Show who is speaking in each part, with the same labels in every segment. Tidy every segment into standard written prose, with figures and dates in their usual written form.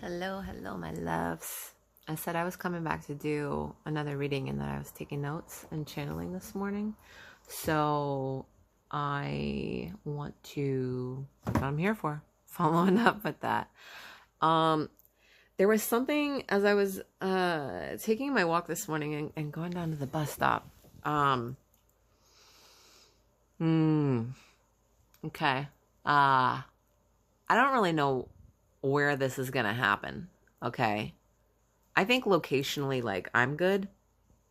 Speaker 1: Hello, my loves. I said I was coming back to do another reading and that I was taking notes and channeling this morning. So I want to, that's what I'm here for, following up with that. There was something as I was taking my walk this morning and going down to the bus stop. Okay. I don't really know where this is going to happen. Okay. I think locationally, like, I'm good,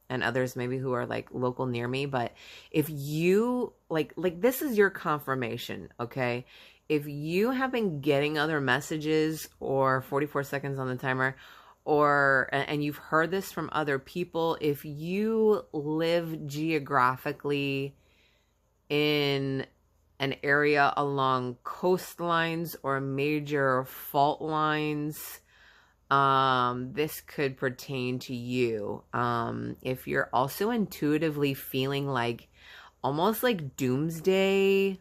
Speaker 1: and others maybe who are like local near me. But if you like this is your confirmation. Okay. If you have been getting other messages or 44 seconds on the timer, and you've heard this from other people, if you live geographically in an area along coastlines or major fault lines, this could pertain to you. If you're also intuitively feeling like almost like doomsday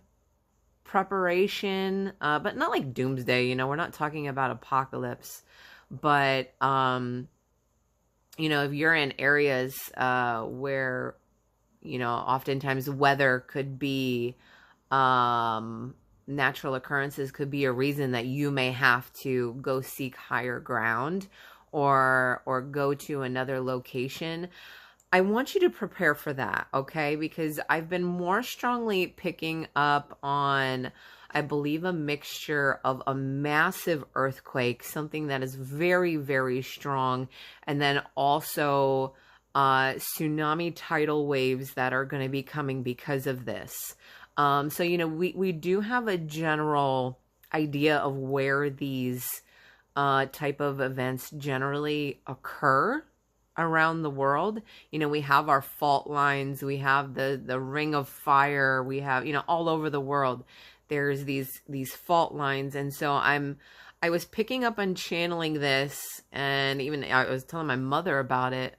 Speaker 1: preparation, but not like doomsday, we're not talking about apocalypse, but, if you're in areas, where, oftentimes weather could be, natural occurrences could be a reason that you may have to go seek higher ground or go to another location. I want you to prepare for that, okay? Because I've been more strongly picking up on, I believe, a mixture of a massive earthquake, something that is very, very strong, and then also tsunami tidal waves that are going to be coming because of this. So, we do have a general idea of where these type of events generally occur around the world. We have our fault lines, we have the ring of fire, we have, all over the world, there's these fault lines. And so I was picking up on channeling this, and even I was telling my mother about it,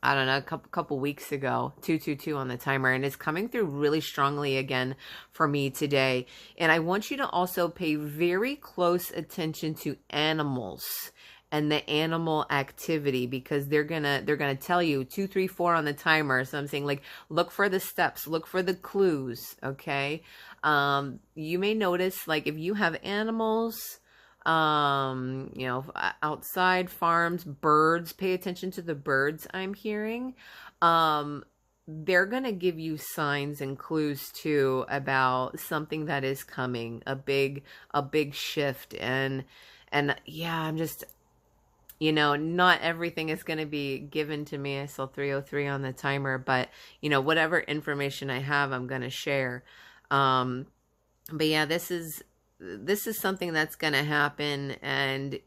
Speaker 1: I don't know, a couple weeks ago, 222 on the timer, and it's coming through really strongly again for me today. And I want you to also pay very close attention to animals and the animal activity, because they're gonna tell you 234 on the timer. So I'm saying, like, look for the steps, look for the clues. Okay. You may notice, like, if you have animals, outside farms, birds, pay attention to the birds I'm hearing. They're going to give you signs and clues too about something that is coming, a big shift. And yeah, I'm just, not everything is going to be given to me. I saw 303 on the timer, but whatever information I have, I'm going to share. But yeah, this is something that's going to happen. And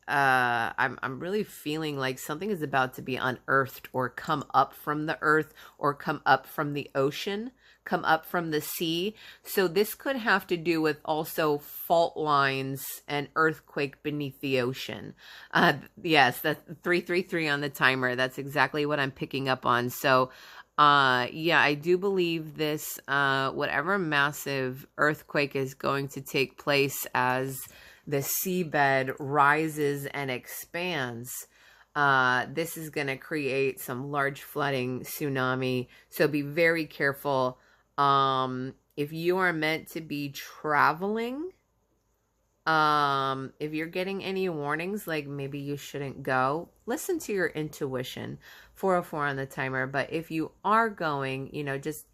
Speaker 1: I'm really feeling like something is about to be unearthed, or come up from the earth, or come up from the ocean, come up from the sea. So this could have to do with also fault lines and earthquake beneath the ocean. Yes, that's 333 on the timer. That's exactly what I'm picking up on. So yeah, I do believe this, whatever massive earthquake is going to take place as the seabed rises and expands, this is going to create some large flooding, tsunami. So be very careful. If you are meant to be traveling, if you're getting any warnings, like maybe you shouldn't go, listen to your intuition. 404 on the timer. But if you are going, just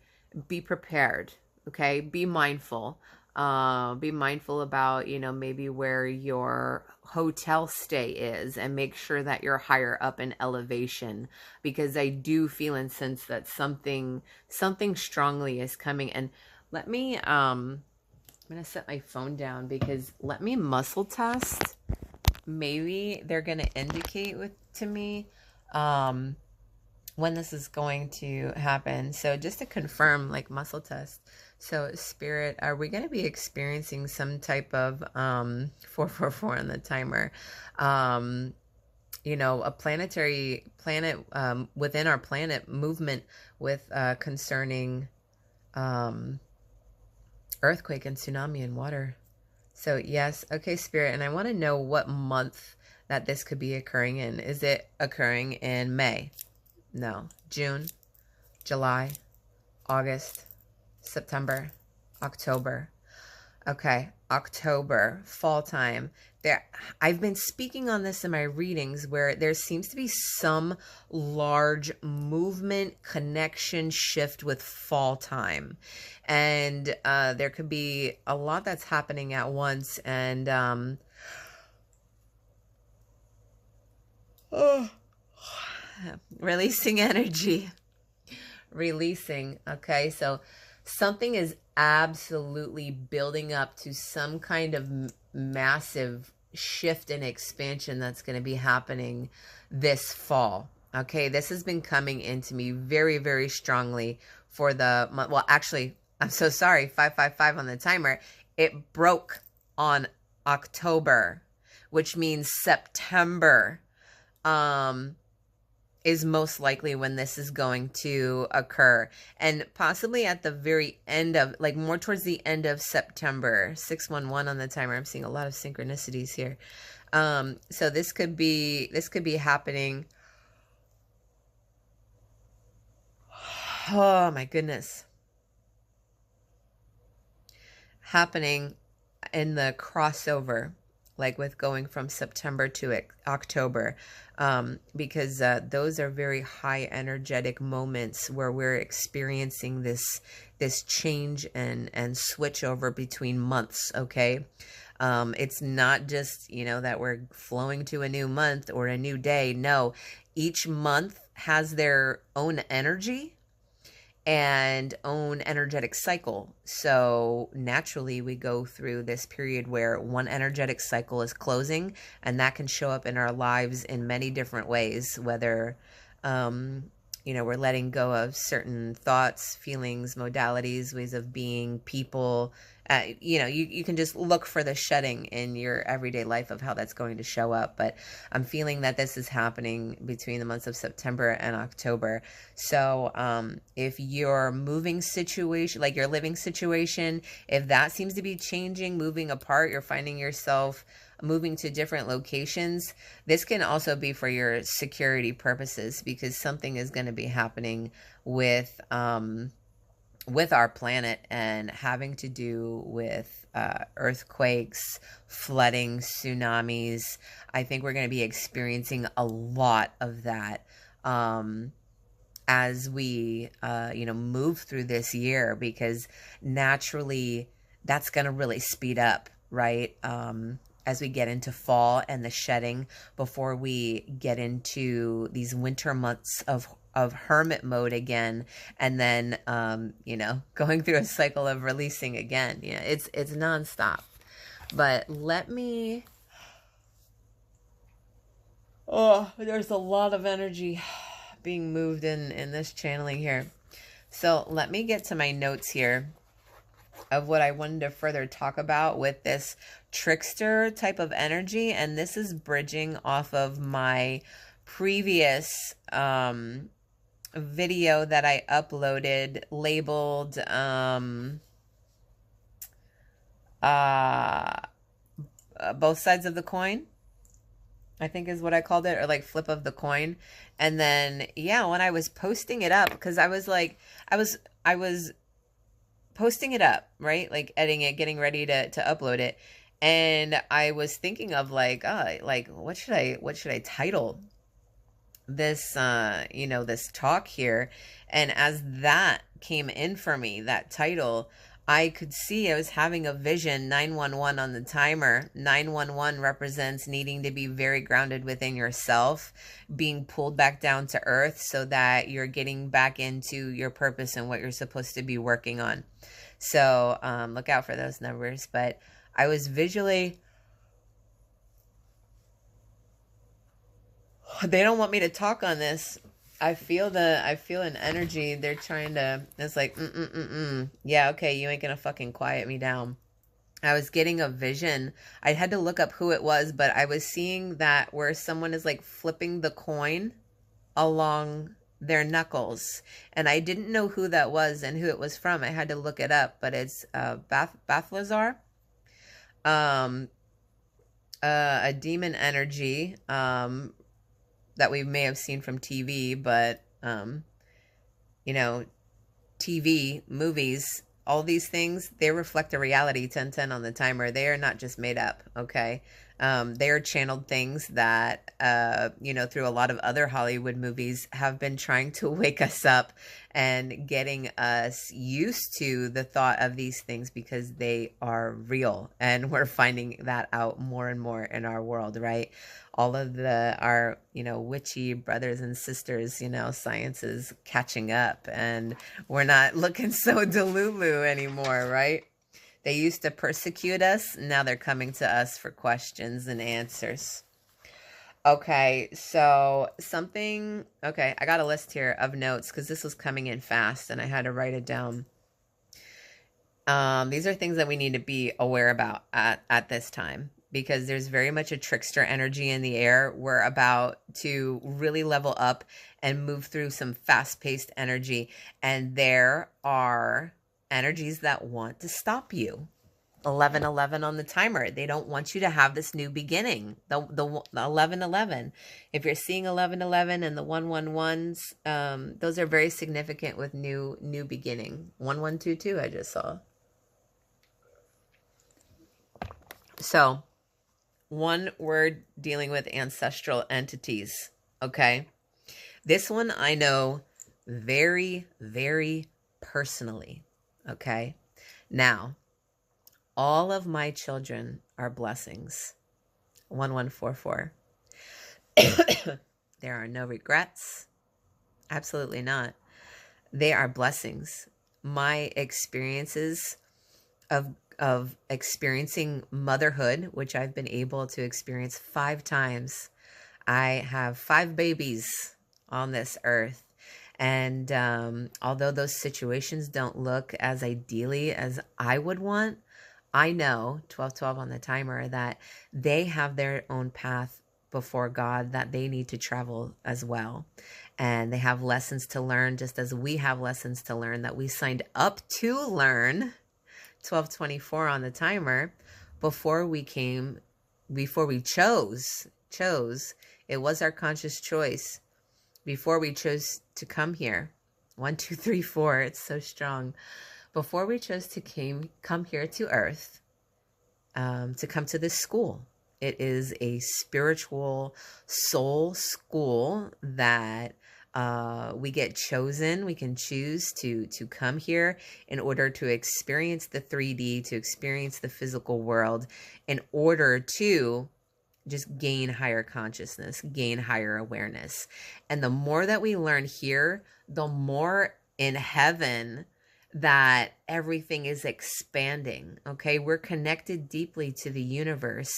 Speaker 1: be prepared. Okay. Be mindful. Be mindful about, maybe where your hotel stay is, and make sure that you're higher up in elevation, because I do feel and sense that something strongly is coming. And let me, I'm going to set my phone down, because let me muscle test. Maybe they're going to indicate to me, when this is going to happen. So just to confirm, like, muscle test. So Spirit, are we going to be experiencing some type of 444 on the timer? A planet within our planet movement with concerning earthquake and tsunami and water So yes, okay, Spirit, and I want to know what month that this could be occurring in. Is it occurring in May? No. June, July, August, September, October. Okay, October, fall time. There, I've been speaking on this in my readings where there seems to be some large movement, connection, shift with fall time. And there could be a lot that's happening at once. And oh, releasing energy. Releasing. Okay, so something is absolutely building up to some kind of massive shift and expansion that's going to be happening this fall. Okay, this has been coming into me very, very strongly for the month. Well, actually, I'm so sorry, 555 on the timer. It broke on October, which means September is most likely when this is going to occur, and possibly at the very end of, like, more towards the end of September. 611 on the timer. I'm seeing a lot of synchronicities here. So this could be happening. Oh my goodness. Happening in the crossover, like with going from September to October, because those are very high energetic moments where we're experiencing this change and switch over between months. Okay, it's not just, you know, that we're flowing to a new month or a new day. No, each month has their own energy and own energetic cycle. So naturally we go through this period where one energetic cycle is closing, and that can show up in our lives in many different ways, whether you know, we're letting go of certain thoughts, feelings, modalities, ways of being, people. You know, you can just look for the shedding in your everyday life of how that's going to show up. But I'm feeling that this is happening between the months of September and October. So if your moving situation, like your living situation, if that seems to be changing, moving apart, you're finding yourself moving to different locations, this can also be for your security purposes, because something is going to be happening with our planet and having to do with earthquakes, flooding, tsunamis. I think we're going to be experiencing a lot of that as we you know, move through this year, because naturally that's going to really speed up, right? As we get into fall and the shedding, before we get into these winter months of hermit mode again, and then you know, going through a cycle of releasing again. You know, it's nonstop. But let me, oh, there's a lot of energy being moved in this channeling here. So let me get to my notes here of what I wanted to further talk about with this trickster type of energy. And this is bridging off of my previous video that I uploaded labeled both sides of the coin, I think is what I called it, or like flip of the coin. And then, yeah, when I was posting it up, because I was like, I was posting it up, right? Like editing it, getting ready to upload it. And I was thinking of like, like what should I title this, you know, this talk here? And as that came in for me, that title, I could see I was having a vision, 911 on the timer. 911 represents needing to be very grounded within yourself, being pulled back down to earth so that you're getting back into your purpose and what you're supposed to be working on. So look out for those numbers. But I was visually, they don't want me to talk on this. I feel an energy. They're trying to, it's like, yeah, okay, you ain't gonna fucking quiet me down. I was getting a vision. I had to look up who it was, but I was seeing that where someone is like flipping the coin along their knuckles. And I didn't know who that was and who it was from. I had to look it up, but it's Balthazar. Um, a demon energy that we may have seen from TV, but you know, TV, movies, all these things, they reflect a reality. 1010 on the timer. They are not just made up, okay? They are channeled things that, through a lot of other Hollywood movies have been trying to wake us up and getting us used to the thought of these things because they are real. And we're finding that out more and more in our world, right? All of our witchy brothers and sisters, science is catching up and we're not looking so delulu anymore, right? They used to persecute us. Now they're coming to us for questions and answers. Okay, so I got a list here of notes because this was coming in fast and I had to write it down. These are things that we need to be aware about at this time, because there's very much a trickster energy in the air. We're about to really level up and move through some fast-paced energy, and there are energies that want to stop you. 1111 on the timer. They don't want you to have this new beginning. The 1111. If you're seeing 1111 and the 111s, those are very significant with new beginning. 1122 I just saw. So, one word dealing with ancestral entities, okay? This one I know very, very personally, okay? Now, all of my children are blessings. 1144. There are no regrets. Absolutely not. They are blessings. My experiences of experiencing motherhood, which I've been able to experience 5 times. I have 5 babies on this earth. And although those situations don't look as ideally as I would want, I know, 1212 on the timer, that they have their own path before God that they need to travel as well. And they have lessons to learn, just as we have lessons to learn that we signed up to learn. 1224 on the timer, before we chose, it was our conscious choice before we chose to come here. 1, 2, 3, 4, it's so strong. Before we chose to come here to earth, to come to this school. It is a spiritual soul school that we get chosen. We can choose to come here in order to experience the 3D, to experience the physical world, in order to just gain higher consciousness, gain higher awareness. And the more that we learn here, the more in heaven that everything is expanding. Okay, we're connected deeply to the universe,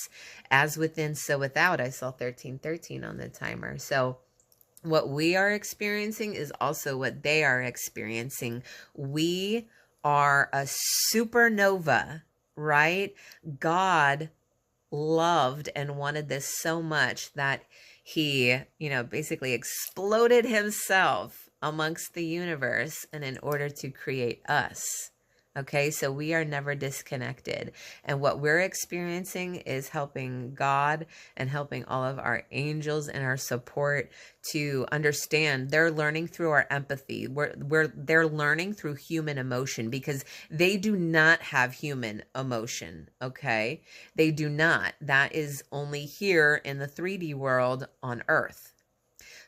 Speaker 1: as within, so without. I saw 1313 on the timer. So what we are experiencing is also what they are experiencing. We are a supernova, right? God loved and wanted this so much that he, basically exploded himself amongst the universe, and in order to create us. Okay, so we are never disconnected. And what we're experiencing is helping God and helping all of our angels and our support to understand. They're learning through our empathy. They're learning through human emotion, because they do not have human emotion. Okay, they do not. That is only here in the 3D world on Earth.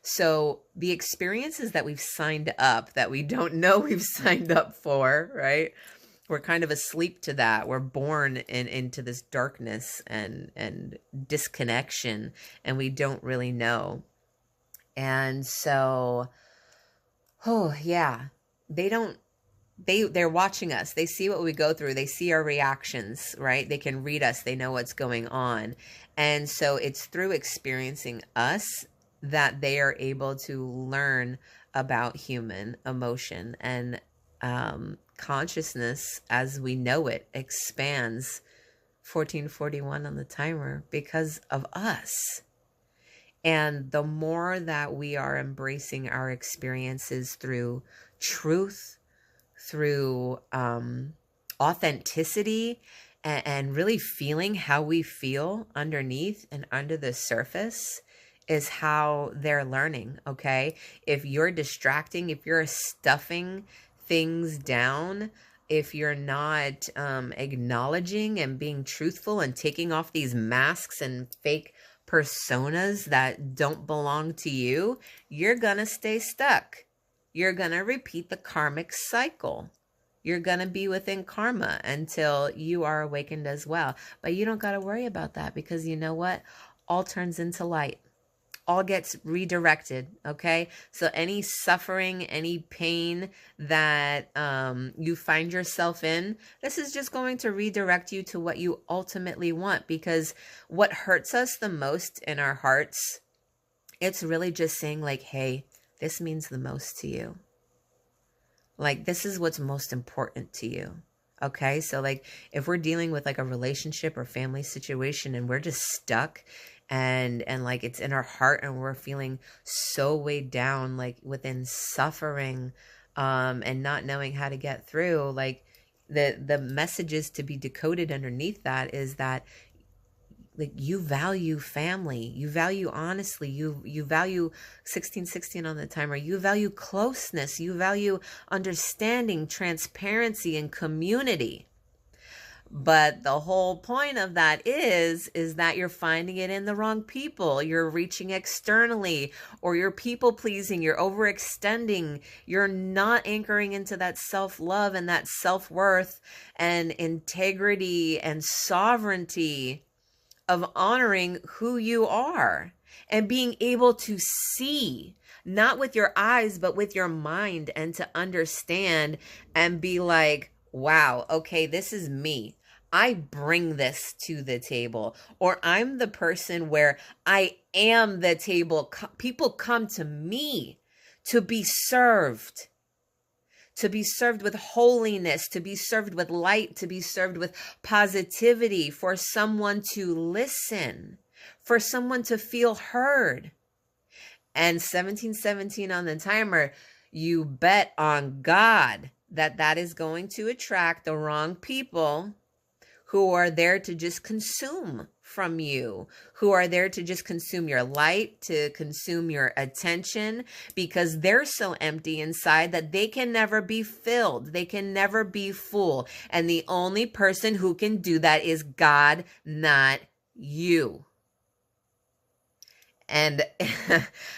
Speaker 1: So the experiences that we've signed up, that we don't know we've signed up for, right? We're kind of asleep to that. We're born into this darkness and disconnection, and we don't really know. And so, they're watching us. They see what we go through. They see our reactions, right? They can read us. They know what's going on. And so it's through experiencing us that they are able to learn about human emotion, and consciousness as we know it expands. 1441 on the timer, because of us. And the more that we are embracing our experiences through truth, through authenticity, and really feeling how we feel underneath and under the surface is how they're learning, okay? If you're distracting, if you're stuffing things down, if you're not acknowledging and being truthful and taking off these masks and fake personas that don't belong to you, you're gonna stay stuck. You're gonna repeat the karmic cycle. You're going to be within karma until you are awakened as well. But you don't got to worry about that, because you know what? All turns into light. All gets redirected, okay? So any suffering, any pain that you find yourself in, this is just going to redirect you to what you ultimately want, because what hurts us the most in our hearts, it's really just saying like, hey, this means the most to you. Like, this is what's most important to you. Okay. So like, if we're dealing with like a relationship or family situation and we're just stuck and like it's in our heart and we're feeling so weighed down, like within suffering, and not knowing how to get through, like the messages to be decoded underneath that is that, like, you value family, you value honestly, you value 1616 on the timer, you value closeness, you value understanding, transparency, and community. But the whole point of that is that you're finding it in the wrong people. You're reaching externally, or you're people pleasing, you're overextending, you're not anchoring into that self-love and that self-worth and integrity and sovereignty of honoring who you are and being able to see, not with your eyes, but with your mind, and to understand and be like, wow, okay, this is me. I bring this to the table, or I'm the person where I am the table. People come to me to be served. To be served with holiness, to be served with light, to be served with positivity, for someone to listen, for someone to feel heard. And 1717 on the timer, you bet on God that is going to attract the wrong people who are there to just consume from you, who are there to just consume your light, to consume your attention, because they're so empty inside that they can never be filled. They can never be full. And the only person who can do that is God, not you. And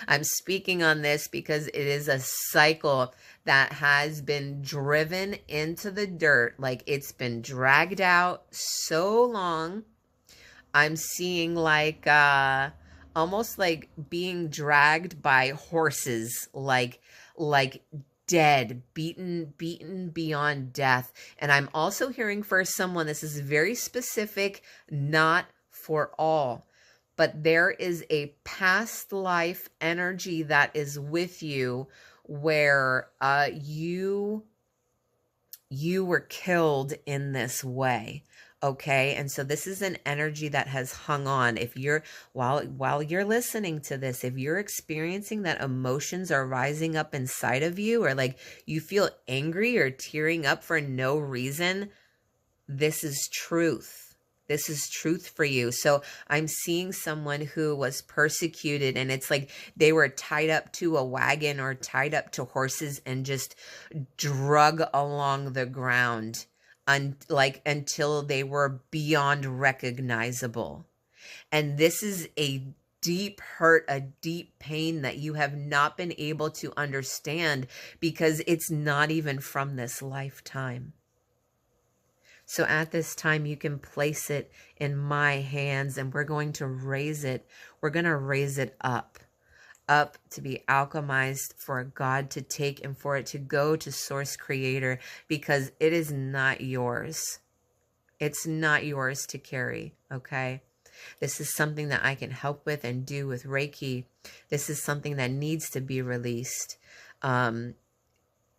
Speaker 1: I'm speaking on this because it is a cycle that has been driven into the dirt. Like, it's been dragged out so long. I'm seeing like almost like being dragged by horses, like dead, beaten beyond death. And I'm also hearing for someone, this is very specific, not for all, but there is a past life energy that is with you where you were killed in this way. Okay. And so this is an energy that has hung on. If you're, while you're listening to this, if you're experiencing that emotions are rising up inside of you, or like you feel angry or tearing up for no reason, this is truth. This is truth for you. So I'm seeing someone who was persecuted, and it's like they were tied up to a wagon or tied up to horses and just drug along the ground until they were beyond recognizable. And this is a deep hurt, a deep pain that you have not been able to understand because it's not even from this lifetime. So at this time, you can place it in my hands, and we're going to raise it. We're going to raise it up to be alchemized for God to take and for it to go to Source Creator, because it is not yours. It's not yours to carry, okay? This is something that I can help with and do with Reiki. This is something that needs to be released.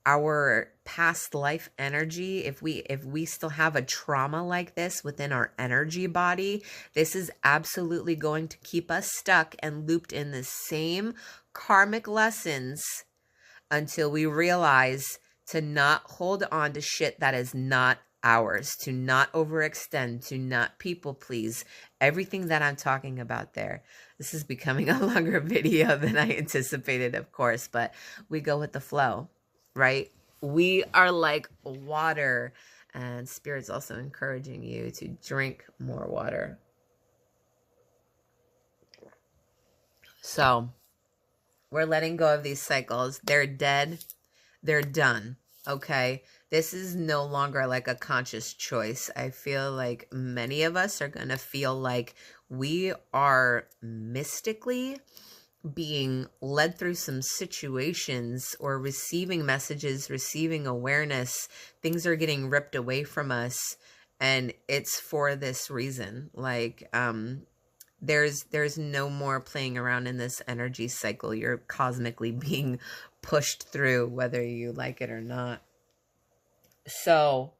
Speaker 1: Our past life energy, if we still have a trauma like this within our energy body, this is absolutely going to keep us stuck and looped in the same karmic lessons until we realize to not hold on to shit that is not hours, to not overextend, to not people please, everything that I'm talking about there. This is becoming a longer video than I anticipated, of course, but we go with the flow, right? We are like water, and Spirit's also encouraging you to drink more water. So we're letting go of these cycles. They're dead. They're done. Okay. This is no longer like a conscious choice. I feel like many of us are going to feel like we are mystically being led through some situations or receiving messages, receiving awareness. Things are getting ripped away from us. And it's for this reason. Like, there's no more playing around in this energy cycle. You're cosmically being pushed through, whether you like it or not. So,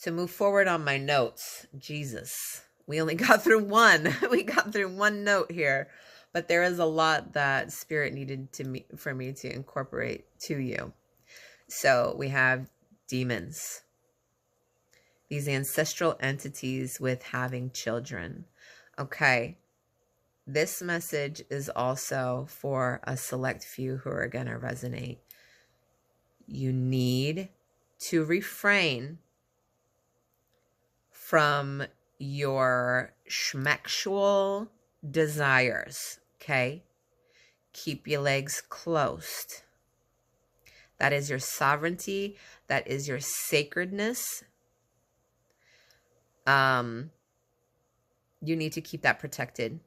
Speaker 1: to move forward on my notes, Jesus, we only got through one. We got through one note here, but there is a lot that Spirit needed for me to incorporate to you. So we have demons, these ancestral entities with having children. Okay, this message is also for a select few who are going to resonate. You need to refrain from your schmexual desires, okay? Keep your legs closed. That is your sovereignty. That is your sacredness. You need to keep that protected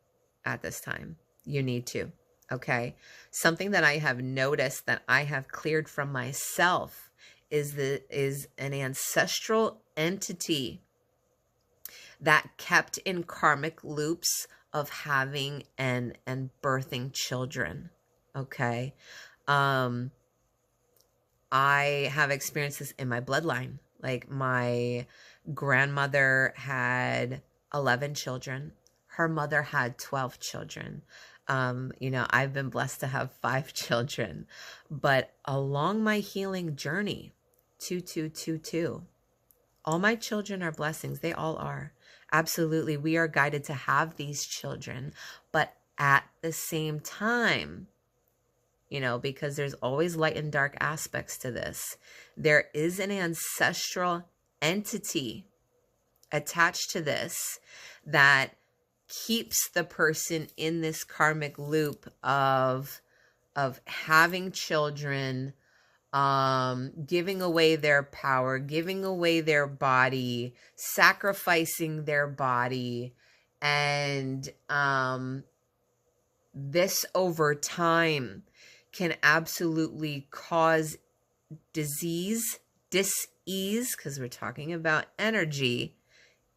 Speaker 1: at this time. You need to, okay? Something that I have noticed that I have cleared from myself is an ancestral entity that kept in karmic loops of having and birthing children, okay? I have experienced this in my bloodline. Like, my grandmother had 11 children. Her mother had 12 children. I've been blessed to have 5 children. But along my healing journey, 2222, all my children are blessings. They all are. Absolutely. We are guided to have these children. But at the same time, because there's always light and dark aspects to this, there is an ancestral entity attached to this that keeps the person in this karmic loop of having children, giving away their power, giving away their body, sacrificing their body. And this over time can absolutely cause disease, dis-ease, because we're talking about energy.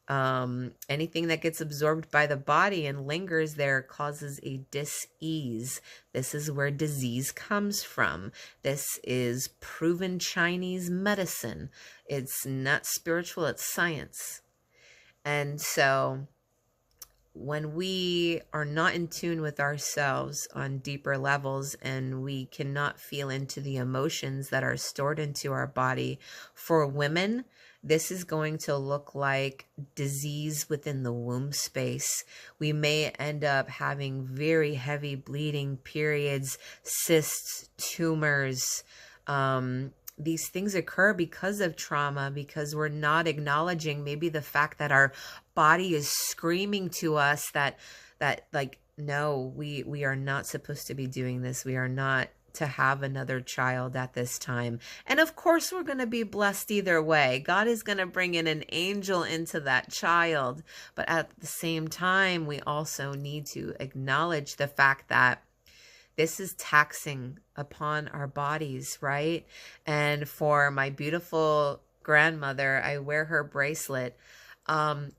Speaker 1: Anything that gets absorbed by the body and lingers there causes a dis-ease. This is where disease comes from. This is proven Chinese medicine. It's not spiritual, it's science. And so when we are not in tune with ourselves on deeper levels, and we cannot feel into the emotions that are stored into our body, for women, this is going to look like disease within the womb space. We may end up having very heavy bleeding periods, cysts, tumors. These things occur because of trauma, because we're not acknowledging maybe the fact that our body is screaming to us that like, no, we are not supposed to be doing this. We are not to have another child at this time. And of course, we're going to be blessed either way. God is going to bring in an angel into that child. But at the same time, we also need to acknowledge the fact that this is taxing upon our bodies, right? And for my beautiful grandmother, I wear her bracelet.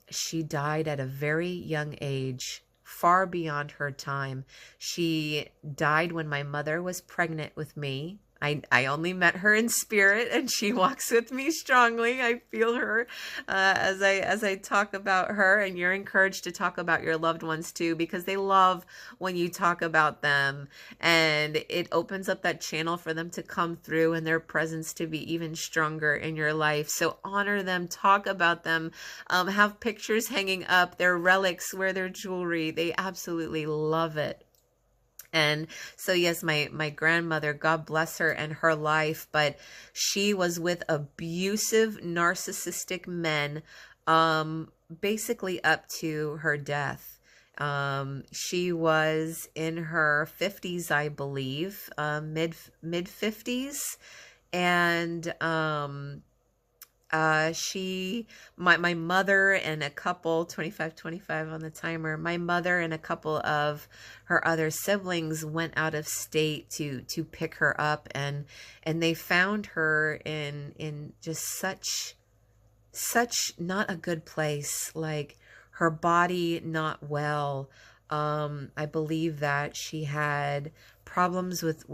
Speaker 1: She died at a very young age, far beyond her time. She died when my mother was pregnant with me. I only met her in spirit, and she walks with me strongly. I feel her as I talk about her, and you're encouraged to talk about your loved ones too, because they love when you talk about them, and it opens up that channel for them to come through and their presence to be even stronger in your life. So honor them, talk about them, have pictures hanging up, their relics, wear their jewelry. They absolutely love it. And so, yes, my grandmother, God bless her and her life, but she was with abusive, narcissistic men, basically up to her death. She was in her 50s, I believe, mid 50s, and my mother and a couple, 25 on the timer, my mother and a couple of her other siblings went out of state to pick her up, and they found her in just such not a good place, like her body not well. I believe that she had problems with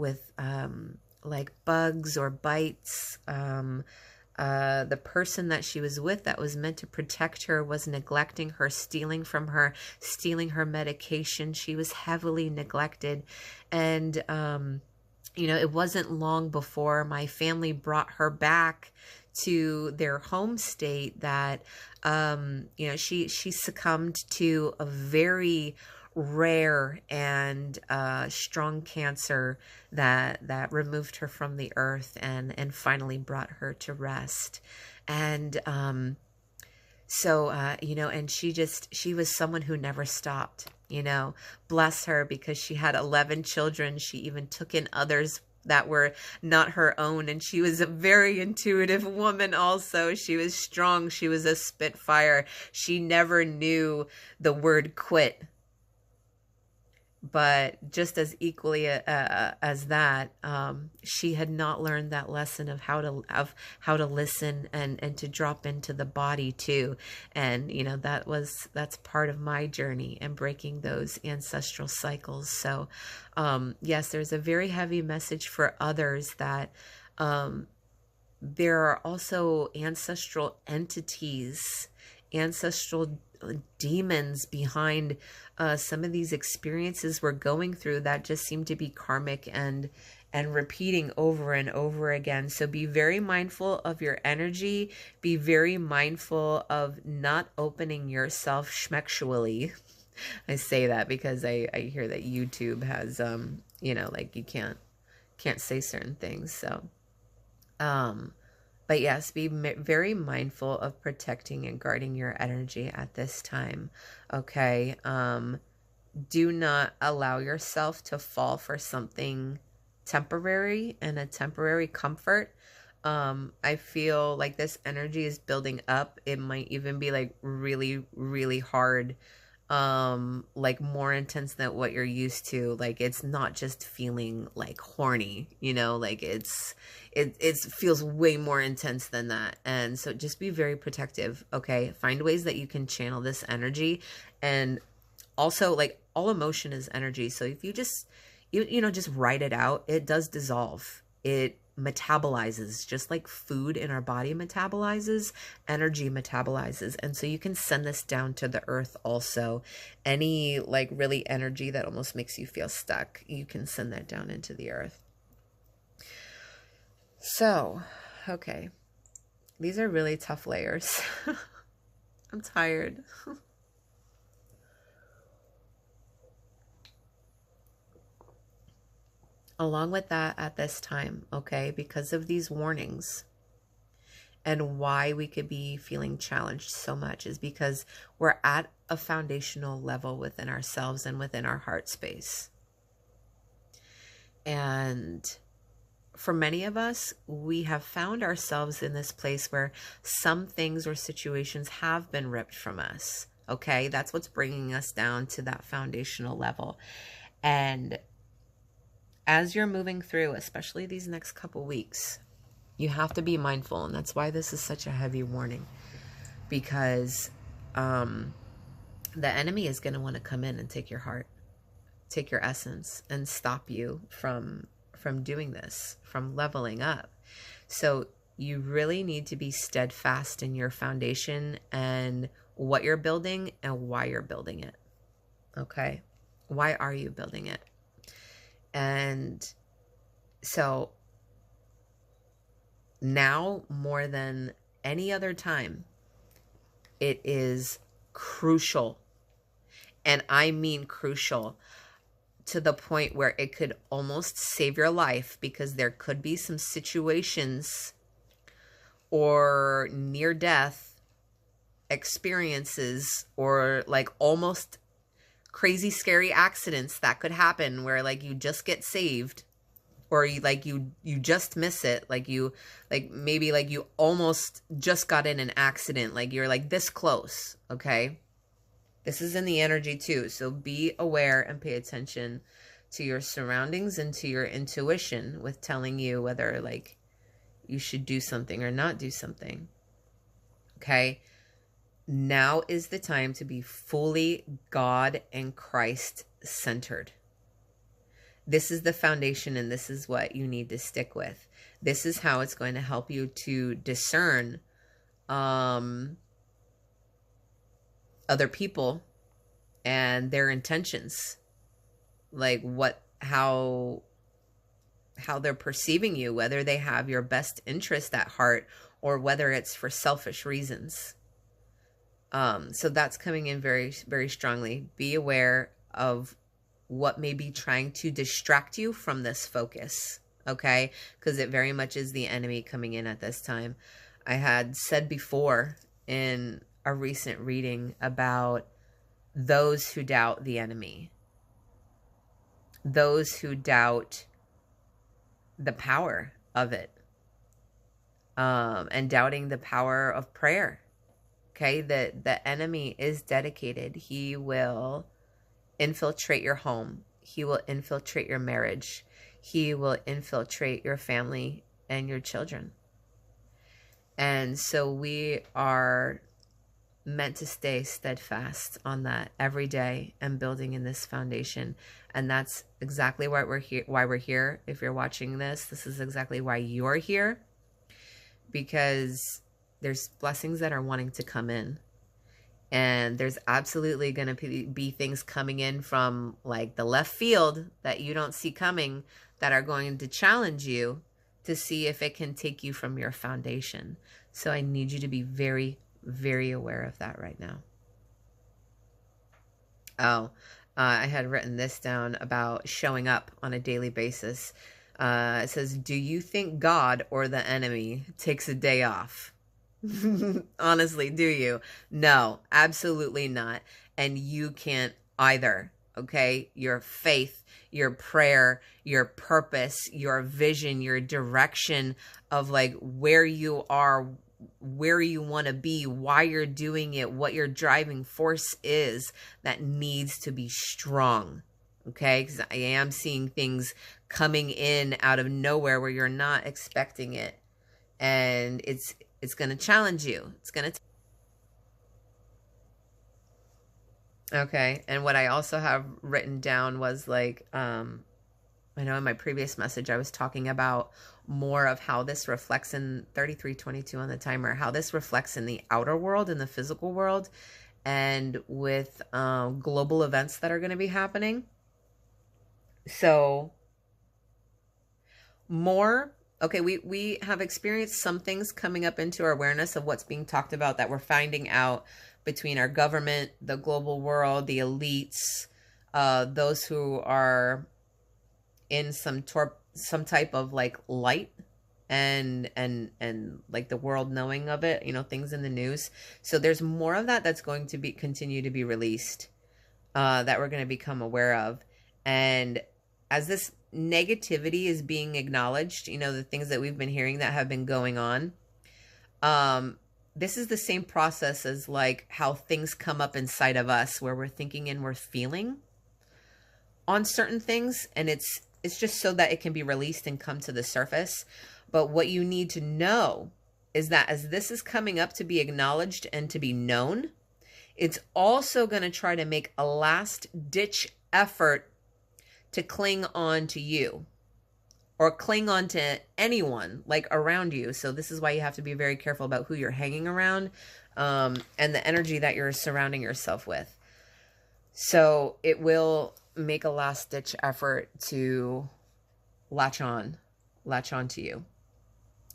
Speaker 1: like bugs or bites. The person that she was with that was meant to protect her was neglecting her, stealing from her, stealing her medication. She was heavily neglected. And, it wasn't long before my family brought her back to their home state that, she succumbed to a very rare and strong cancer that removed her from the earth and finally brought her to rest. And and she was someone who never stopped, bless her, because she had 11 children. She even took in others that were not her own, and she was a very intuitive woman also. She was strong. She was a spitfire. She never knew the word quit. But just as equally as that, she had not learned that lesson of how to listen and to drop into the body too. And that's part of my journey and breaking those ancestral cycles. So yes, there's a very heavy message for others that there are also ancestral entities, ancestral demons behind some of these experiences we're going through that just seem to be karmic and repeating over and over again. So be very mindful of your energy. Be very mindful of not opening yourself schmexually. I say that because I hear that YouTube has like you can't say certain things. So but yes, be very mindful of protecting and guarding your energy at this time. Okay. Do not allow yourself to fall for something temporary and a temporary comfort. I feel like this energy is building up. It might even be like really, really hard. Like more intense than what you're used to. Like it's not just feeling like horny, like it feels way more intense than that. And so just be very protective. Okay. Find ways that you can channel this energy. And also, like, all emotion is energy. So if you just, just write it out, it does dissolve. It metabolizes, just like food in our body metabolizes, energy metabolizes. And so you can send this down to the earth also. Any like really energy that almost makes you feel stuck, you can send that down into the earth. So, okay. These are really tough layers. I'm tired. Along with that, at this time, okay, because of these warnings and why we could be feeling challenged so much is because we're at a foundational level within ourselves and within our heart space. And for many of us, we have found ourselves in this place where some things or situations have been ripped from us. Okay, that's what's bringing us down to that foundational level. And as you're moving through, especially these next couple weeks, you have to be mindful. And that's why this is such a heavy warning, because the enemy is going to want to come in and take your heart, take your essence, and stop you from from doing this, from leveling up. So you really need to be steadfast in your foundation and what you're building and why you're building it. Okay? Why are you building it? And so now more than any other time, it is crucial. And I mean crucial to the point where it could almost save your life, because there could be some situations or near death experiences or like almost crazy scary accidents that could happen where like you just get saved, or you just miss it, maybe you almost just got in an accident, like you're like this close. Okay, this is in the energy too, so be aware and pay attention to your surroundings and to your intuition with telling you whether like you should do something or not do something. Okay, now is the time to be fully God and Christ centered. This is the foundation, and this is what you need to stick with. This is how it's going to help you to discern other people and their intentions, like how they're perceiving you, whether they have your best interest at heart or whether it's for selfish reasons. So that's coming in very, very strongly. Be aware of what may be trying to distract you from this focus, okay? Because it very much is the enemy coming in at this time. I had said before in a recent reading about those who doubt the enemy, those who doubt the power of it, and doubting the power of prayer. Okay, the enemy is dedicated. He will infiltrate your home. He will infiltrate your marriage. He will infiltrate your family and your children. And so we are meant to stay steadfast on that every day and building in this foundation. And that's exactly why we're here. If you're watching this, this is exactly why you're here, because there's blessings that are wanting to come in. And there's absolutely going to be things coming in from like the left field that you don't see coming, that are going to challenge you to see if it can take you from your foundation. So I need you to be very, very aware of that right now. I had written this down about showing up on a daily basis. It says, do you think God or the enemy takes a day off? Honestly, do you? No, absolutely not. And you can't either. Okay? Your faith, your prayer, your purpose, your vision, your direction of like where you are, where you want to be, why you're doing it, what your driving force is, that needs to be strong. Okay? Because I am seeing things coming in out of nowhere where you're not expecting it. And it's going to challenge you. It's going to. Okay. And what I also have written down was like, I know in my previous message, I was talking about more of how this reflects in 3322 on the timer, how this reflects in the outer world, in the physical world, and with global events that are going to be happening. So more. Okay, we have experienced some things coming up into our awareness of what's being talked about, that we're finding out between our government, the global world, the elites, those who are in some type of like light and like the world knowing of it, you know, things in the news. So there's more of that that's going to continue to be released, that we're going to become aware of. And as this negativity is being acknowledged, you know, the things that we've been hearing that have been going on, this is the same process as like how things come up inside of us where we're thinking and we're feeling on certain things, and it's just so that it can be released and come to the surface. But what you need to know is that as this is coming up to be acknowledged and to be known, it's also going to try to make a last ditch effort to cling on to you or cling on to anyone like around you. So this is why you have to be very careful about who you're hanging around, and the energy that you're surrounding yourself with. So it will make a last ditch effort to latch on to you,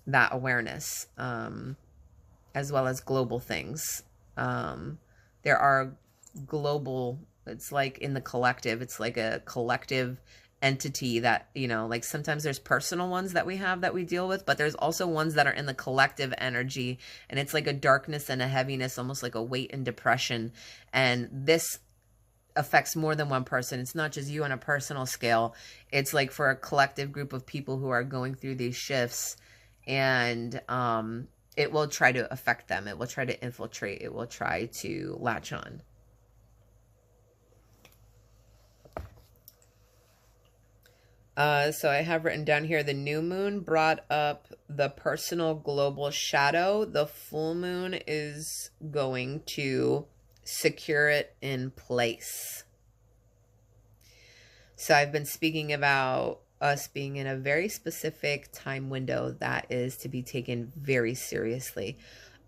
Speaker 1: that awareness, as well as global things. There are global, it's like in the collective, it's like a collective entity that, you know, like sometimes there's personal ones that we have that we deal with, but there's also ones that are in the collective energy, and it's like a darkness and a heaviness, almost like a weight and depression. And this affects more than one person. It's not just you on a personal scale. It's like for a collective group of people who are going through these shifts, and it will try to affect them. It will try to infiltrate. It will try to latch on. So I have written down here, the new moon brought up the personal global shadow. The full moon is going to secure it in place. So I've been speaking about us being in a very specific time window that is to be taken very seriously.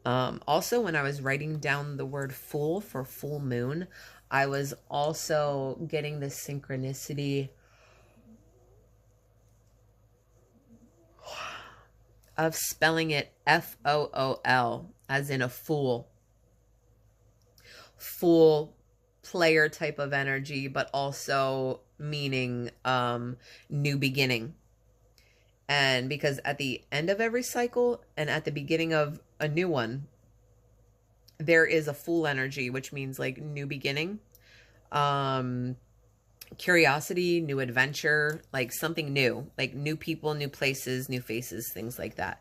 Speaker 1: Also, when I was writing down the word full for full moon, I was also getting the synchronicity of spelling it F-O-O-L, as in a fool. Fool player type of energy, but also meaning new beginning. And because at the end of every cycle and at the beginning of a new one, there is a fool energy, which means like new beginning, curiosity, new adventure, like something new, like new people, new places, new faces, things like that.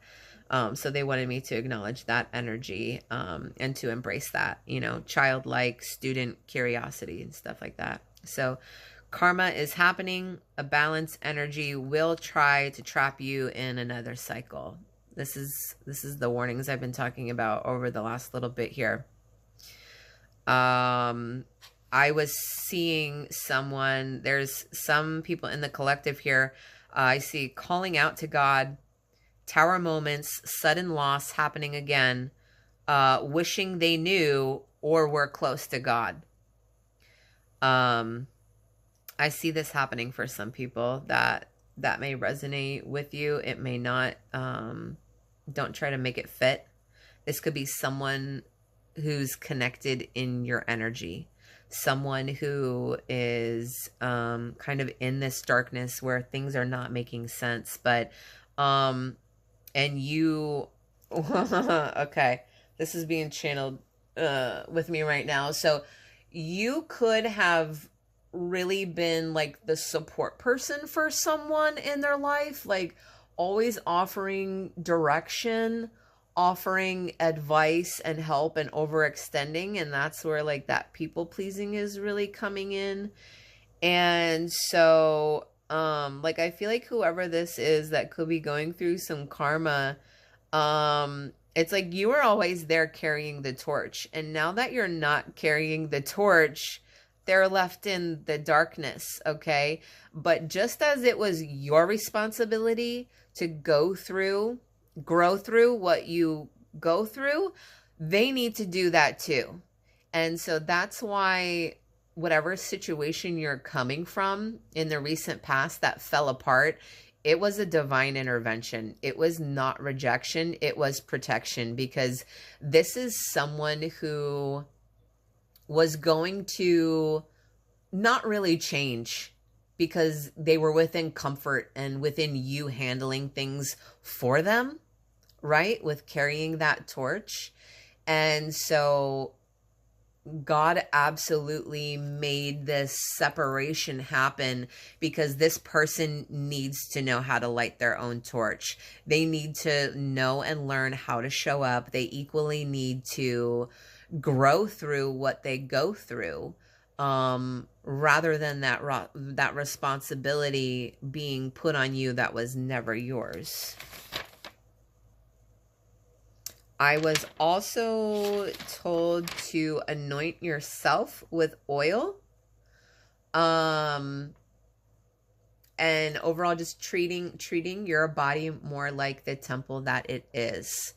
Speaker 1: So they wanted me to acknowledge that energy, and to embrace that, you know, childlike student curiosity and stuff like that. So karma is happening. A balanced energy will try to trap you in another cycle. This is the warnings I've been talking about over the last little bit here. I was seeing someone, there's some people in the collective here, I see calling out to God, tower moments, sudden loss happening again, wishing they knew or were close to God. I see this happening for some people. That may resonate with you. It may not. Don't try to make it fit. This could be someone who's connected in your energy. Someone who is kind of in this darkness where things are not making sense. But, and you, okay, this is being channeled with me right now. So you could have really been like the support person for someone in their life, like always offering direction, offering advice and help, and overextending. And that's where like that people pleasing is really coming in. And so like I feel like whoever this is that could be going through some karma, it's like you were always there carrying the torch, and now that you're not carrying the torch, they're left in the darkness, okay? But just as it was your responsibility to grow through what you go through, they need to do that too. And so that's why whatever situation you're coming from in the recent past that fell apart, it was a divine intervention. It was not rejection. It was protection, because this is someone who was going to not really change because they were within comfort and within you handling things for them, right? With carrying that torch. And so God absolutely made this separation happen because this person needs to know how to light their own torch. They need to know and learn how to show up. They equally need to grow through what they go through, rather than that responsibility being put on you that was never yours. I was also told to anoint yourself with oil. and overall just treating your body more like the temple that it is.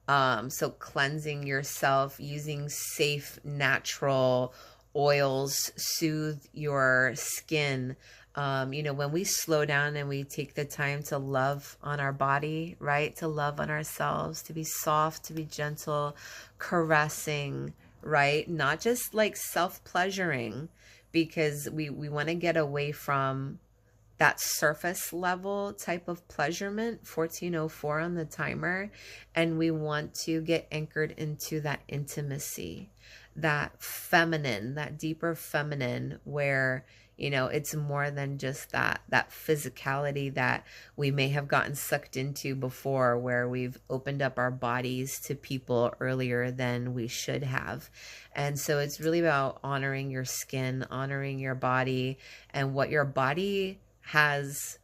Speaker 1: So cleansing yourself, using safe, natural oils, soothe your skin. When we slow down and we take the time to love on our body, right? To love on ourselves, to be soft, to be gentle, caressing, right? Not just like self-pleasuring, because we want to get away from that surface level type of pleasurement, 1404 on the timer, and we want to get anchored into that intimacy, that feminine, that deeper feminine, where it's more than just that physicality that we may have gotten sucked into before, where we've opened up our bodies to people earlier than we should have. And so it's really about honoring your skin, honoring your body, and what your body has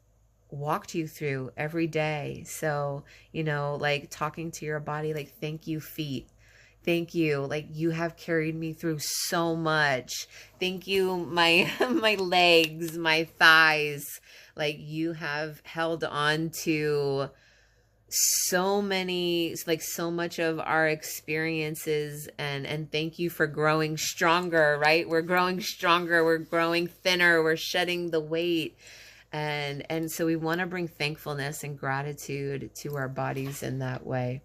Speaker 1: walked you through every day. So, like talking to your body, like, thank you, feet. Thank you. Like, you have carried me through so much. Thank you, my my legs, my thighs. Like, you have held on to so much of our experiences, and thank you for growing stronger, right? We're growing stronger, we're growing thinner, we're shedding the weight. And so we want to bring thankfulness and gratitude to our bodies in that way.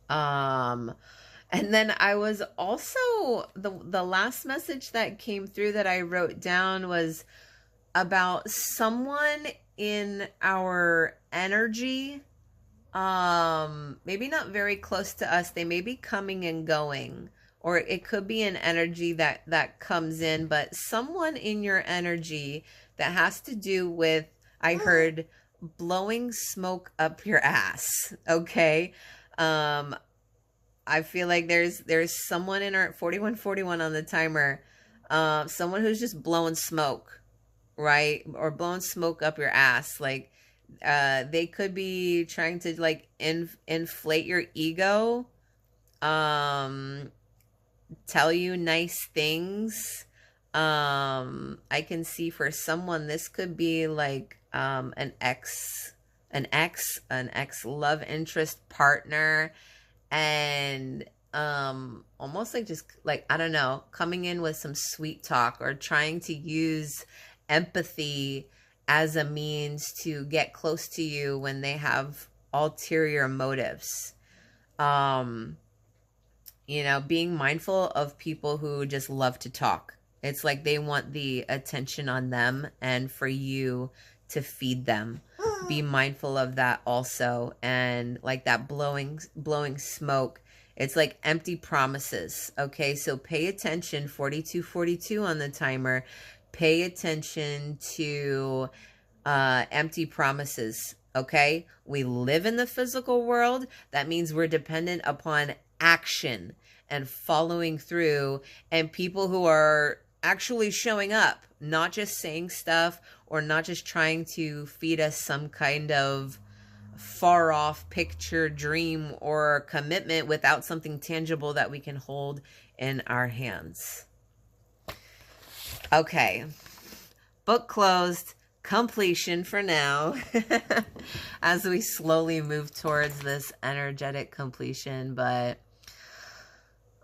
Speaker 1: And then I was also, the last message that came through that I wrote down was about someone in our energy, maybe not very close to us. They may be coming and going, or it could be an energy that comes in, but someone in your energy that has to do with, I heard, blowing smoke up your ass. Okay. I feel like there's someone in our 4141 on the timer, someone who's just blowing smoke, right? Or blowing smoke up your ass. Like, they could be trying to like inflate your ego, tell you nice things. I can see for someone, this could be like, an ex love interest partner, and almost like, just like, I don't know, coming in with some sweet talk, or trying to use empathy as a means to get close to you when they have ulterior motives. Being mindful of people who just love to talk. It's like they want the attention on them and for you to feed them. Be mindful of that also. And like that blowing smoke, it's like empty promises. Okay, so pay attention, 4242 on the timer. Pay attention to empty promises. Okay, we live in the physical world. That means we're dependent upon action and following through, and people who are actually showing up, not just saying stuff, or not just trying to feed us some kind of far off picture, dream, or commitment without something tangible that we can hold in our hands. Okay, book closed, completion for now, as we slowly move towards this energetic completion. But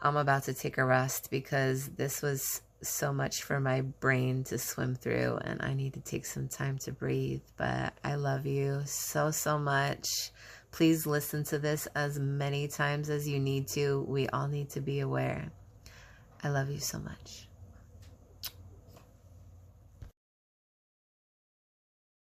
Speaker 1: I'm about to take a rest because this was so much for my brain to swim through, and I need to take some time to breathe. But I love you so, so much. Please listen to this as many times as you need to. We all need to be aware. I love you so much.